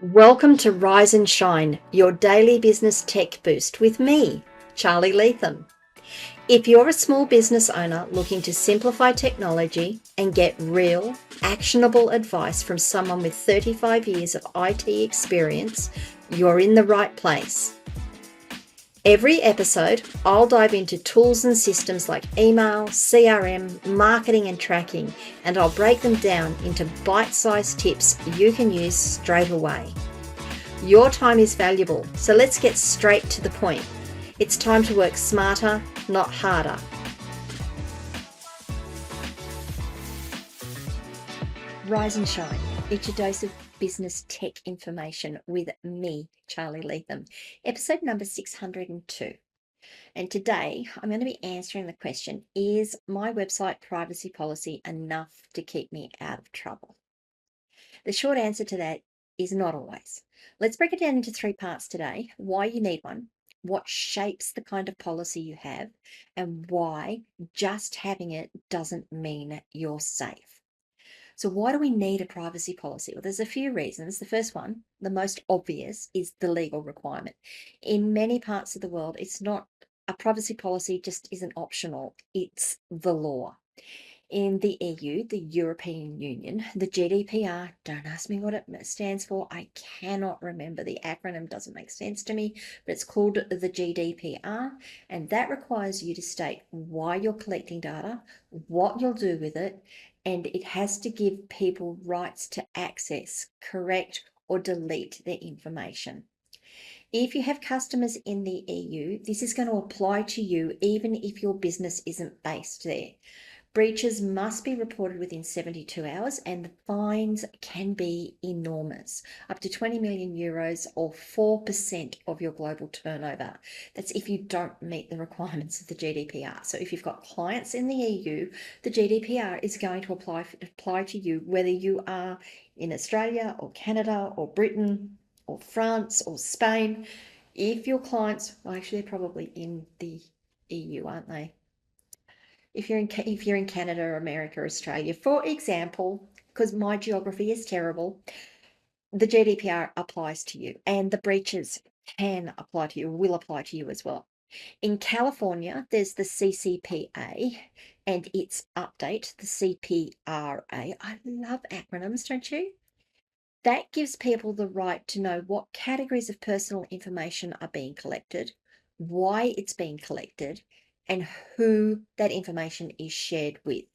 Welcome to Rise and Shine, your daily business tech boost with me, Charly Leetham. If you're a small business owner looking to simplify technology and get real, actionable advice from someone with 35 years of IT experience, you're in the right place. Every episode, I'll dive into tools and systems like email, CRM, marketing and tracking, and I'll break them down into bite-sized tips you can use straight away. Your time is valuable, so let's get straight to the point. It's time to work smarter, not harder. Rise and Shine, it's your dose of business tech information with me, Charly Leetham, episode number 602. And today I'm going to be answering the question, is my website privacy policy enough to keep me out of trouble? The short answer to that is not always. Let's break it down into three parts today: why you need one, what shapes the kind of policy you have, and why just having it doesn't mean you're safe. So why do we need a privacy policy? Well, there's a few reasons. The first one, the most obvious, is the legal requirement. In many parts of the world, it's not a privacy policy, just isn't optional. It's the law. In the EU, the European Union, the GDPR, don't ask me what it stands for. I cannot remember. The acronym doesn't make sense to me, but it's called the GDPR, and that requires you to state why you're collecting data, what you'll do with it, and it has to give people rights to access, correct, or delete their information. If you have customers in the EU, this is going to apply to you even if your business isn't based there. Breaches must be reported within 72 hours, and the fines can be enormous, up to 20 million euros or 4% of your global turnover. That's if you don't meet the requirements of the GDPR. So if you've got clients in the EU, the GDPR is going to apply to you, whether you are in Australia or Canada or Britain or France or Spain. If your clients, well, actually, they're probably in the EU, aren't they? If you're in Canada or America or Australia, for example, because my geography is terrible, the GDPR applies to you, and the breaches can apply to you, will apply to you as well. In California, there's the CCPA and its update, the CPRA. I love acronyms, don't you? That gives people the right to know what categories of personal information are being collected, why it's being collected, and who that information is shared with.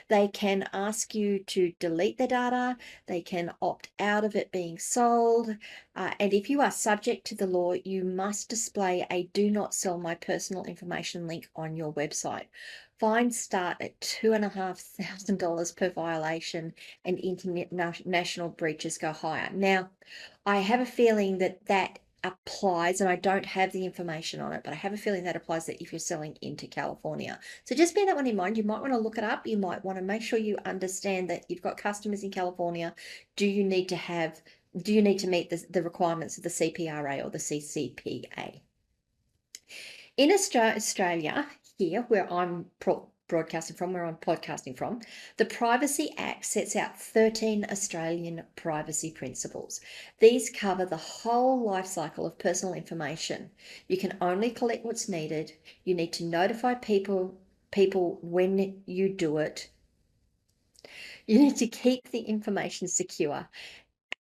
They can ask you to delete the data, they can opt out of it being sold, and if you are subject to the law, you must display a do not sell my personal information link on your website. Fines start at $2,500 per violation, and international breaches go higher. Now, I have a feeling that that applies, and I don't have the information on it, but I have a feeling that applies that if you're selling into California. So just bear that one in mind. You might want to look it up. You might want to make sure you understand that you've got customers in California. Do you need to meet the requirements of the CPRA or the CCPA? In Australia, here where I'm broadcasting from, where I'm podcasting from, the Privacy Act sets out 13 Australian privacy principles. These cover the whole life cycle of personal information. You can only collect what's needed. You need to notify people when you do it. You need to keep the information secure,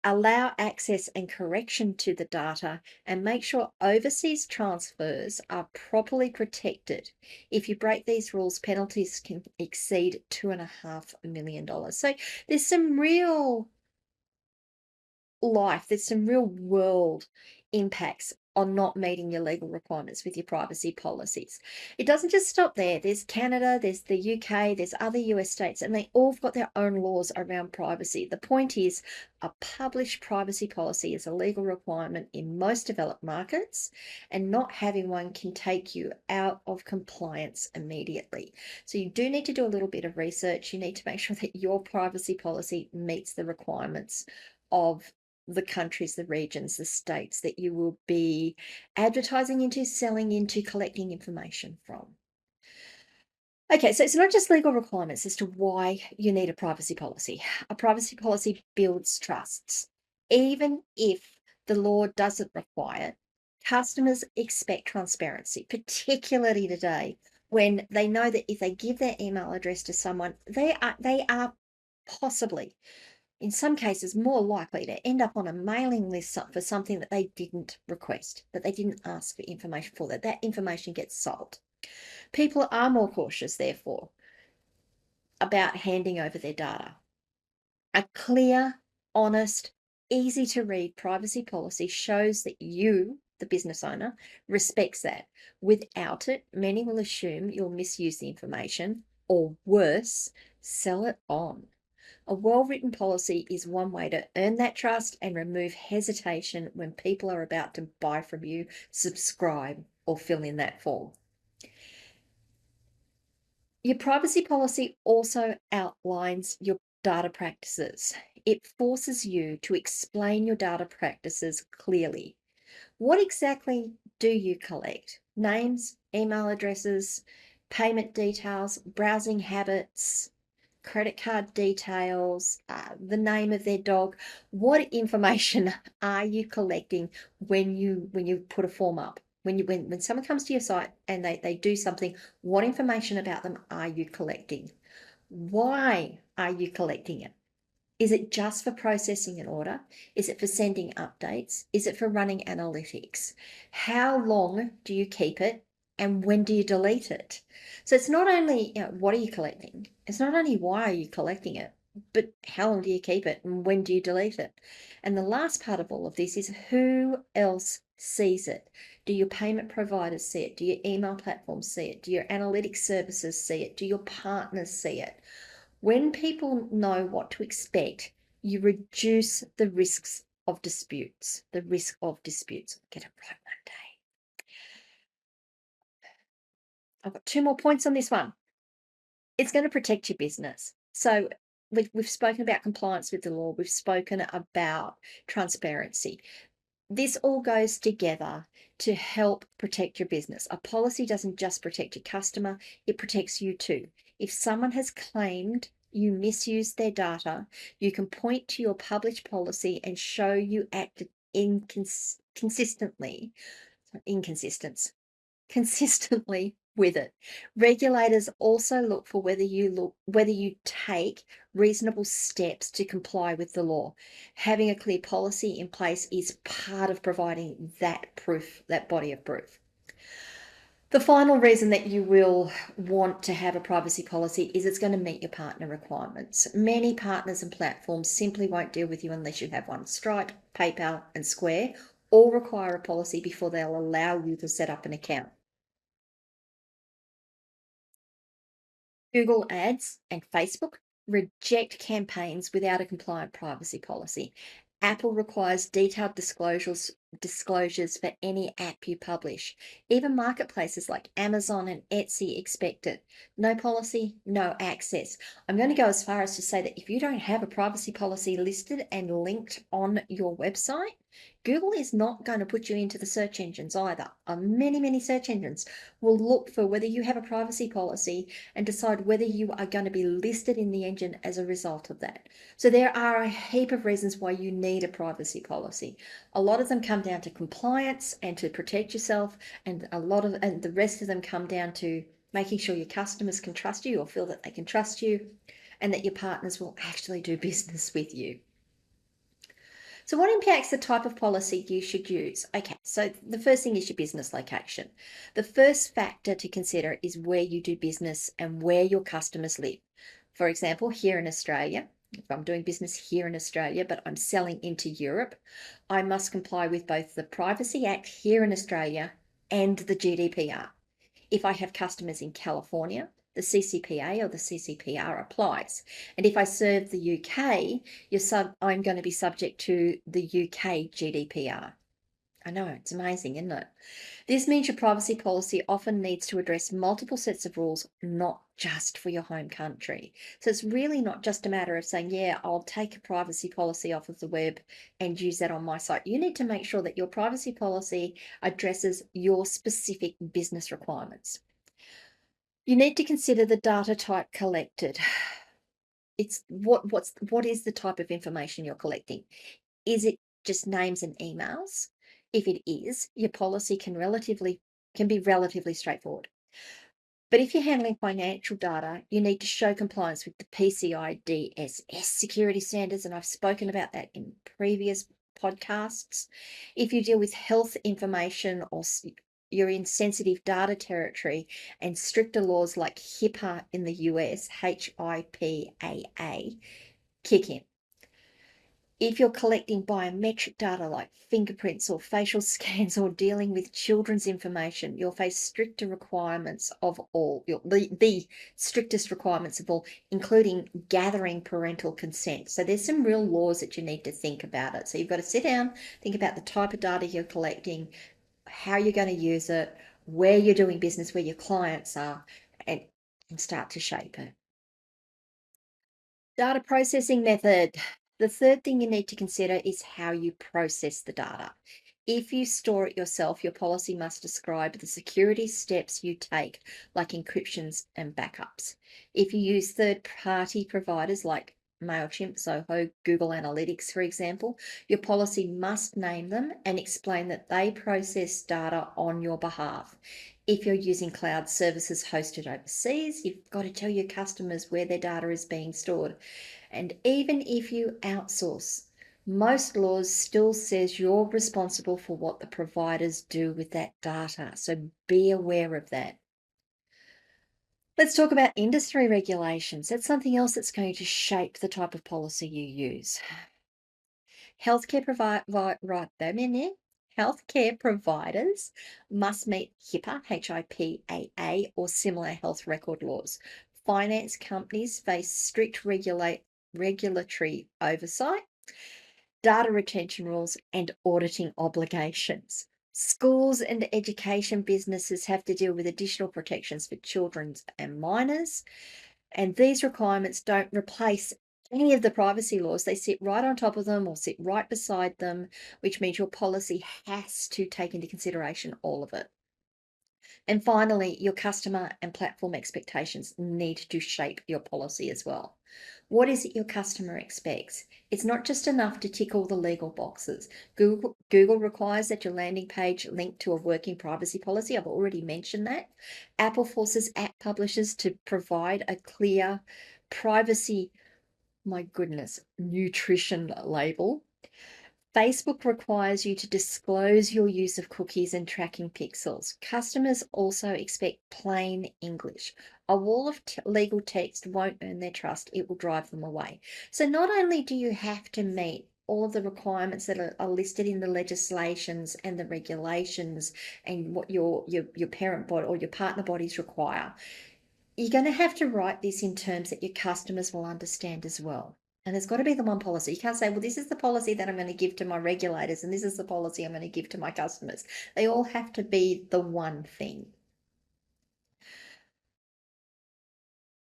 allow access and correction to the data, and make sure overseas transfers are properly protected. If you break these rules, penalties can exceed $2.5 million. So there's some real there's some real world impacts on not meeting your legal requirements with your privacy policies. It doesn't just stop there. There's Canada, there's the UK, there's other US states, and they all got their own laws around privacy. The point is, a published privacy policy is a legal requirement in most developed markets, and not having one can take you out of compliance immediately. So you do need to do a little bit of research. You need to make sure that your privacy policy meets the requirements of the countries, the regions, the states that you will be advertising into, selling into, collecting information from. Okay, so it's not just legal requirements as to why you need a privacy policy. A privacy policy builds trusts. Even if the law doesn't require it, customers expect transparency, particularly today when they know that if they give their email address to someone, they are possibly, in some cases, more likely to end up on a mailing list for something that they didn't request, that they didn't ask for information for, that information gets sold. People are more cautious, therefore, about handing over their data. A clear, honest, easy to read privacy policy shows that you, the business owner, respects that. Without it, many will assume you'll misuse the information or worse, sell it on. A well-written policy is one way to earn that trust and remove hesitation when people are about to buy from you, subscribe, or fill in that form. Your privacy policy also outlines your data practices. It forces you to explain your data practices clearly. What exactly do you collect? Names, email addresses, payment details, browsing habits, credit card details, the name of their dog. What information are you collecting when you put a form up? When someone comes to your site and they do something, what information about them are you collecting? Why are you collecting it? Is it just for processing an order? Is it for sending updates? Is it for running analytics? How long do you keep it? And when do you delete it? So it's not only, what are you collecting? It's not only why are you collecting it, but how long do you keep it and when do you delete it? And the last part of all of this is who else sees it? Do your payment providers see it? Do your email platforms see it? Do your analytics services see it? Do your partners see it? When people know what to expect, you reduce the risks of disputes. The risk of disputes. Get it right one day. I've got 2 more points on this one. It's going to protect your business. So we've spoken about compliance with the law. We've spoken about transparency. This all goes together to help protect your business. A policy doesn't just protect your customer, it protects you too. If someone has claimed you misused their data, you can point to your published policy and show you acted consistently, consistently with it. Regulators also look for whether you take reasonable steps to comply with the law. Having a clear policy in place is part of providing that proof, that body of proof. The final reason that you will want to have a privacy policy is it's going to meet your partner requirements. Many partners and platforms simply won't deal with you unless you have one. Stripe, PayPal, and Square all require a policy before they'll allow you to set up an account. Google Ads and Facebook reject campaigns without a compliant privacy policy. Apple requires detailed disclosures for any app you publish. Even marketplaces like Amazon and Etsy expect it. No policy, no access. I'm going to go as far as to say that if you don't have a privacy policy listed and linked on your website, Google is not going to put you into the search engines either. Many search engines will look for whether you have a privacy policy and decide whether you are going to be listed in the engine as a result of that. So there are a heap of reasons why you need a privacy policy. A lot of them come down to compliance and to protect yourself, and the rest of them come down to making sure your customers can trust you or feel that they can trust you, and that your partners will actually do business with you. So what impacts the type of policy you should use? Okay, so the first thing is your business location. The first factor to consider is where you do business and where your customers live. For example, here in Australia, if I'm doing business here in Australia, but I'm selling into Europe, I must comply with both the Privacy Act here in Australia and the GDPR. If I have customers in California, the CCPA or the CCPR applies. And if I serve the UK, I'm going to be subject to the UK GDPR. I know, it's amazing, isn't it? This means your privacy policy often needs to address multiple sets of rules, not just for your home country. So it's really not just a matter of saying, yeah, I'll take a privacy policy off of the web and use that on my site. You need to make sure that your privacy policy addresses your specific business requirements. You need to consider the data type collected. It's what is the type of information you're collecting? Is it just names and emails? If it is, your policy can be relatively straightforward. But if you're handling financial data, you need to show compliance with the PCI DSS security standards, and I've spoken about that in previous podcasts. If you deal with health information you're in sensitive data territory and stricter laws like HIPAA in the US, HIPAA, kick in. If you're collecting biometric data like fingerprints or facial scans or dealing with children's information, you'll face stricter requirements of all, the strictest requirements of all, including gathering parental consent. So there's some real laws that you need to think about it. So you've got to sit down, think about the type of data you're collecting, how you're going to use it, where you're doing business, where your clients are, and start to shape it. Data processing method. The third thing you need to consider is how you process the data. If you store it yourself, your policy must describe the security steps you take, like encryptions and backups. If you use third-party providers like MailChimp, Zoho, Google Analytics, for example, your policy must name them and explain that they process data on your behalf. If you're using cloud services hosted overseas, you've got to tell your customers where their data is being stored. And even if you outsource, most laws still says you're responsible for what the providers do with that data. So be aware of that. Let's talk about industry regulations. That's something else that's going to shape the type of policy you use. Healthcare healthcare providers must meet HIPAA, HIPAA, or similar health record laws. Finance companies face strict regulatory oversight, data retention rules, and auditing obligations. Schools and education businesses have to deal with additional protections for children and minors. And these requirements don't replace any of the privacy laws. They sit right on top of them or sit right beside them, which means your policy has to take into consideration all of it. And finally, your customer and platform expectations need to shape your policy as well. What is it your customer expects? It's not just enough to tick all the legal boxes. Google requires that your landing page link to a working privacy policy. I've already mentioned that. Apple forces app publishers to provide a clear privacy, my goodness, nutrition label. Facebook requires you to disclose your use of cookies and tracking pixels. Customers also expect plain English. A wall of legal text won't earn their trust, it will drive them away. So, not only do you have to meet all of the requirements that are listed in the legislations and the regulations and what your parent body or your partner bodies require, you're going to have to write this in terms that your customers will understand as well. And there's got to be the one policy. You can't say, well, this is the policy that I'm going to give to my regulators, and this is the policy I'm going to give to my customers. They all have to be the one thing.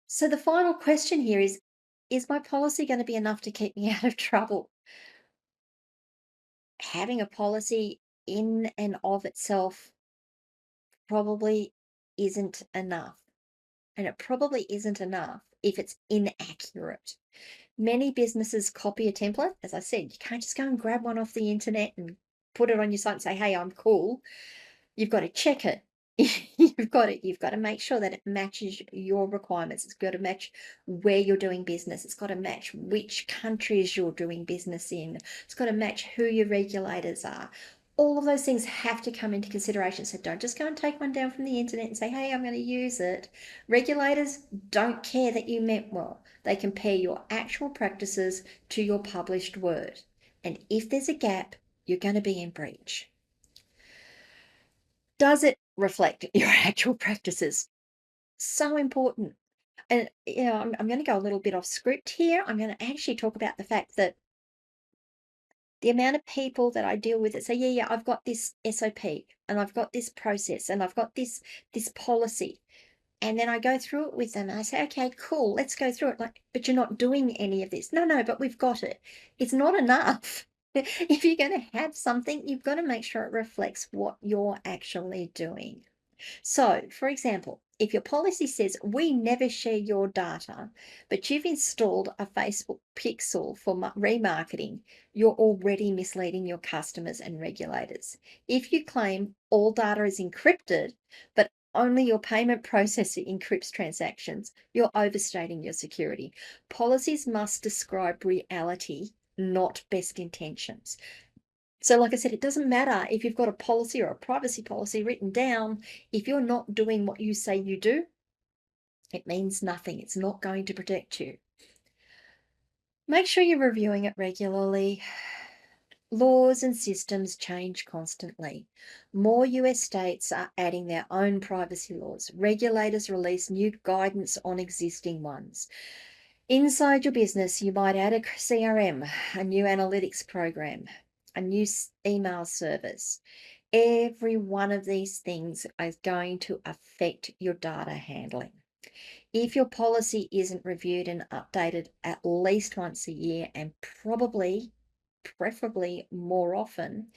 So the final question here is my policy going to be enough to keep me out of trouble? Having a policy in and of itself probably isn't enough. And it probably isn't enough if it's inaccurate. Many businesses copy a template. As I said, you can't just go and grab one off the internet and put it on your site and say, hey, I'm cool. You've got to check it. You've got to make sure that it matches your requirements. It's got to match where you're doing business. It's got to match which countries you're doing business in. It's got to match who your regulators are. All of those things have to come into consideration. So don't just go and take one down from the internet and say, hey, I'm going to use it. Regulators don't care that you meant well. They compare your actual practices to your published word. And if there's a gap, you're going to be in breach. Does it reflect your actual practices? So important. And I'm going to go a little bit off script here. I'm going to actually talk about the fact that the amount of people that I deal with that say, yeah, I've got this SOP and I've got this process and I've got this policy. And then I go through it with them and I say, okay, cool, let's go through it. Like, but you're not doing any of this. No, but we've got it. It's not enough. If you're going to have something, you've got to make sure it reflects what you're actually doing. So, for example, if your policy says we never share your data, but you've installed a Facebook pixel for remarketing, you're already misleading your customers and regulators. If you claim all data is encrypted, but only your payment processor encrypts transactions, you're overstating your security. Policies must describe reality, not best intentions. So, like I said, it doesn't matter if you've got a policy or a privacy policy written down. If you're not doing what you say you do, it means nothing. It's not going to protect you. Make sure you're reviewing it regularly. Laws and systems change constantly. More US states are adding their own privacy laws. Regulators release new guidance on existing ones. Inside your business, you might add a CRM, a new analytics program, a new email service. Every one of these things is going to affect your data handling. If your policy isn't reviewed and updated at least once a year, and preferably more often,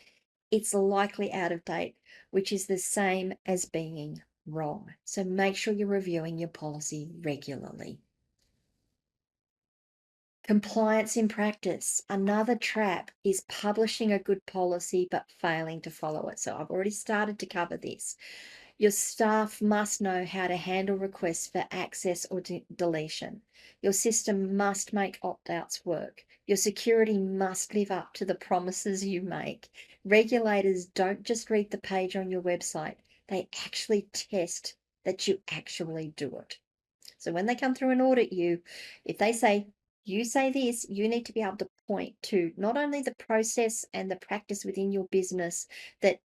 it's likely out of date, which is the same as being wrong. So make sure you're reviewing your policy regularly. Compliance in practice. Another trap is publishing a good policy but failing to follow it. So I've already started to cover this. Your staff must know how to handle requests for access or deletion. Your system must make opt-outs work. Your security must live up to the promises you make. Regulators don't just read the page on your website. They actually test that you actually do it. So when they come through and audit you, if they say, you say this, you need to be able to point to not only the process and the practice within your business that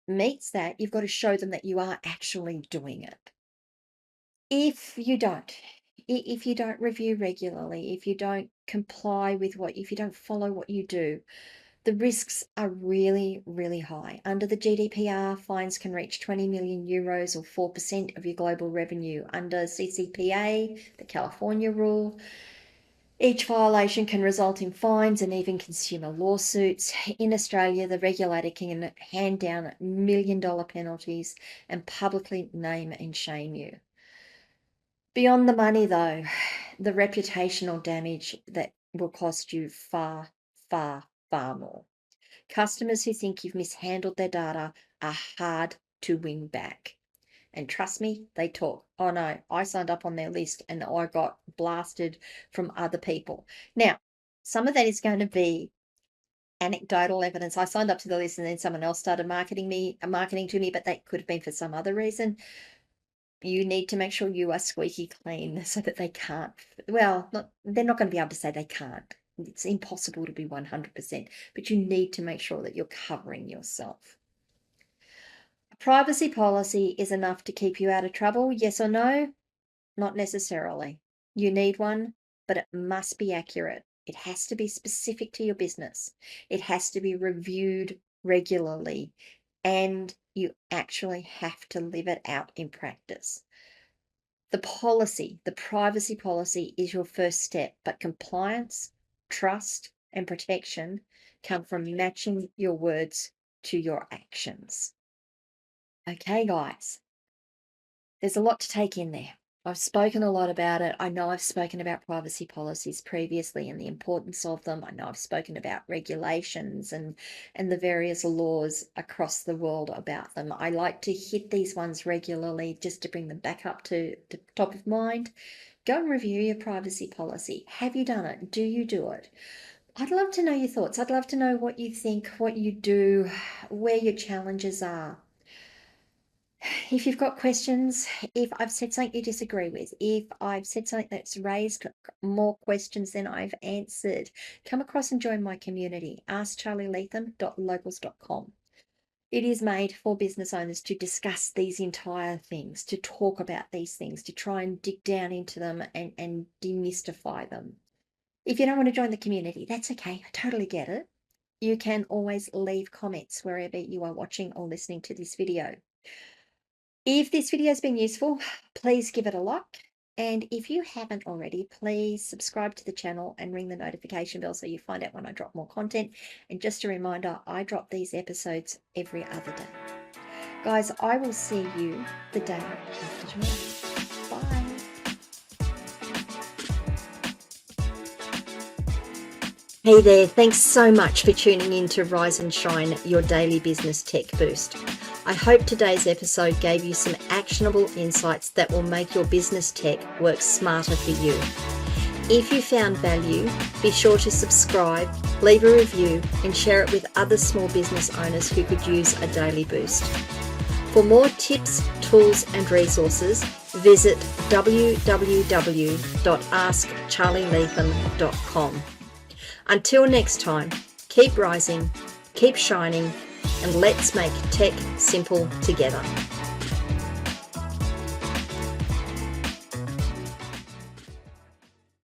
meets that, you've got to show them that you are actually doing it. If you don't, if you don't review regularly, if you don't comply with if you don't follow what you do, the risks are really, really high. Under the GDPR, fines can reach 20 million euros or 4% of your global revenue. Under CCPA, the California rule, each violation can result in fines and even consumer lawsuits. In Australia, the regulator can hand down $1 million penalties and publicly name and shame you. Beyond the money, though, the reputational damage that will cost you far, far, far more. Customers who think you've mishandled their data are hard to win back. And trust me, they talk. Oh no, I signed up on their list and I got blasted from other people. Now, some of that is going to be anecdotal evidence. I signed up to the list and then someone else started marketing to me, but that could have been for some other reason. You need to make sure you are squeaky clean so that they can't, well, they're not going to be able to say they can't. It's impossible to be 100%, but you need to make sure that you're covering yourself. A privacy policy is enough to keep you out of trouble, yes or no? Not necessarily. You need one, but it must be accurate. It has to be specific to your business. It has to be reviewed regularly, and you actually have to live it out in practice. The privacy policy is your first step, but compliance, trust, and protection come from matching your words to your actions. Okay, guys, there's a lot to take in there. I've spoken a lot about it. I know I've spoken about privacy policies previously and the importance of them. I know I've spoken about regulations and the various laws across the world about them. I like to hit these ones regularly just to bring them back up to the top of mind. Go and review your privacy policy. Have you done it? Do you do it? I'd love to know your thoughts. I'd love to know what you think, what you do, where your challenges are. If you've got questions, if I've said something you disagree with, if I've said something that's raised more questions than I've answered, come across and join my community, askcharlyleetham.locals.com. It is made for business owners to discuss these entire things, to talk about these things, to try and dig down into them and demystify them. If you don't want to join the community, that's okay. I totally get it. You can always leave comments wherever you are watching or listening to this video. If this video has been useful, please give it a like. And if you haven't already, please subscribe to the channel and ring the notification bell so you find out when I drop more content. And just a reminder, I drop these episodes every other day. Guys, I will see you the day after tomorrow. Bye. Hey there, thanks so much for tuning in to Rise and Shine, your daily business tech boost. I hope today's episode gave you some actionable insights that will make your business tech work smarter for you. If you found value, be sure to subscribe, leave a review, and share it with other small business owners who could use a daily boost. For more tips, tools, and resources, visit www.askcharlyleetham.com. Until next time, keep rising, keep shining, and let's make tech simple together.